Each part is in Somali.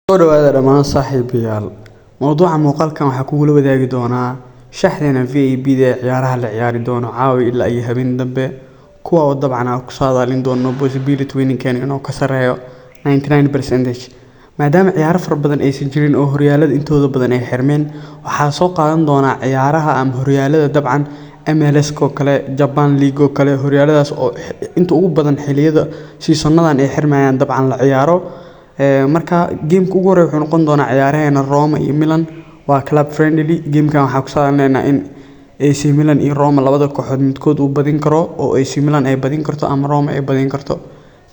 Dhawaada dhammaan saaxiibayaal mowduuca muuqaalkan waxaa kugula wadaagi doonaa shaxdeena VAB-da ee ciyaaraha la ciyaari doono caawa ilaa iyo habeen dambe kuwa oo dabcan aan ku saadaalin doono possibility winning-keena inuu ka sareeyo 99% maadaama ciyaaro fara badan aysan jirin oo horyaalada intooda badan ay xirmeen waxaa soo qaadan doonaa ciyaaraha ama horyaalada dabcan MLS ko kale Japan League oo kale horyaaladaas oo inta ugu badan xilliyada seasonadan ay xirmayaan dabcan la ciyaaro marka game-ka ugu horeeya wuxuu noqon doonaa ciyaaraheena Roma iyo Milan waa club friendly game-kan waxaa ku saadaalneynaa in AC Milan iyo Roma labada kooxood midkood uu badin karo oo AC Milan ay badin karto ama Roma ay badin karto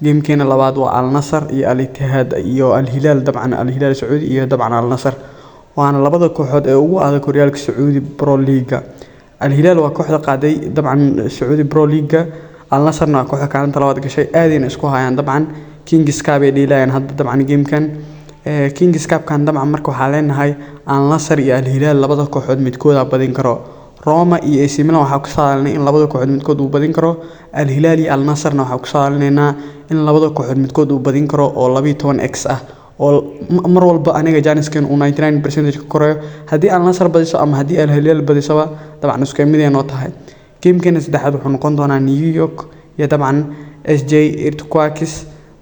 game-keena labaad waa Al Nassr iyo Al Ittihad iyo Al Hilal dabcan Al Hilal Sacuudi iyo dabcan Al Nassr waana labada kooxood ee ugu adag horyaalka Sacuudi Pro League Al Hilal waa kooxda qaaday dabcan Sacuudi Pro League Al Nassrna waa kooxda kaalinta labaad gashay aadayna isku hayaan dabcan Kings Cup ay dhiilayaan hadda dabcan game-kan Kings Cup-kan dabcan marka waxaa leenahay Al Nassr iyo Al Hilal labada kooxood midkood badin karo Roma iyo AC Milan waxaa ku saadaalnay in labada kooxood midkood uu badin karo Al Hilal iyo Al Nassrna waxaa ku saadaalneynaa in labada kooxood midkood uu badin karo oo 12x ah oo mar walba aniga Janiskan uu 99% ka koreeyo haddii Al Nassr badiso ama haddii Al Hilal badiso dabcan isku mid ay noo tahay game-keena saddexaad wuxuu noqon doonaa New York iyo dabcan SJ Earthquakes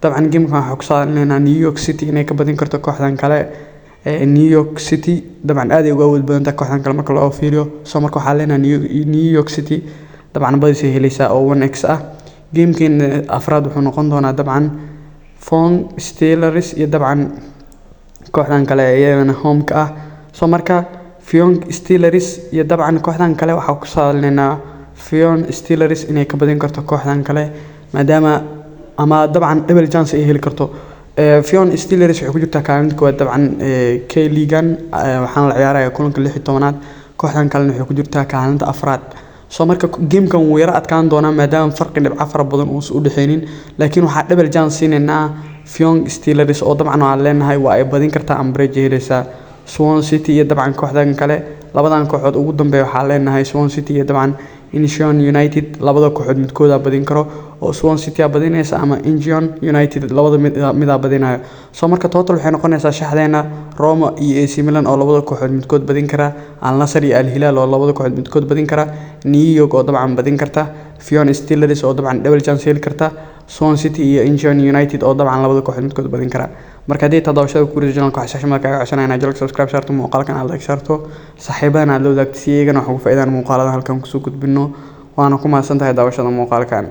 dabcan game-kan waxaa ku saadaalneynaa New York City inay ka badin karto kooxdan kale New York City dabcan aad ay uga awood badan tahay kooxdan kale marka loo fiiriyo soo marka waxaa leenahay New York City dabcan badisay helaysaa oo 1x ah game-keena afraad wuxuu noqon doonaa dabcan Fon Steelers iyo dabcan kooxdan kale iyadana home-ka ah soo marka Fon Steelers iyo dabcan kooxdan kale waxaa ku saadaalneynaa Fon Steelers inay ka badin karto kooxdan kale maadaama ama dabcan double chance ay heli karto Fon Steelers waxay ku jirtaa kaalinta koowaad dabcan K-League waxaan la ciyaarayaa kulanka 16aad kooxdan kalena waxay ku jirtaa kaalinta afraad soo marka game-kan wuu yara adkaan doonaa maadaama farqi dhibco fara badan uu u dhaxaynin laakiin waxaa double chance siinayna Fon Steelers oo dabcan aan leenahay waa ay badin kartaa Ambridge helaysaa Swan City iyo dabcan kooxdan kale labadan kooxood ugu dambeeya waxaa leenahay Swan City iyo dabcan Incheon United labada kooxood midkood badin karo oo Swan City badinaysa ama Incheon United labada mid badinayo soo marka total waxay noqonaysaa shaxdeena Roma iyo AC Milan oo labada kooxood midkood badin kara Al Nassr iyo Al Hilal oo labada kooxood midkood badin kara New York oo dabcan badin karta Fon Steelers oo dabcan double chance heli karta Swan City iyo Incheon United oo dabcan labada kooxood midkood badin kara marka hadii tadawashada ku ridajaan ku xashashada kaga codsanayna jalka subscribe saarto muuqaalkan aad like saarto saaxiibana aad la wadaagto si iyagana wax ugu faa'iidaan muuqaalada halkan ku soo gudbino waana ku mahadsantahay daawashada muuqaalkan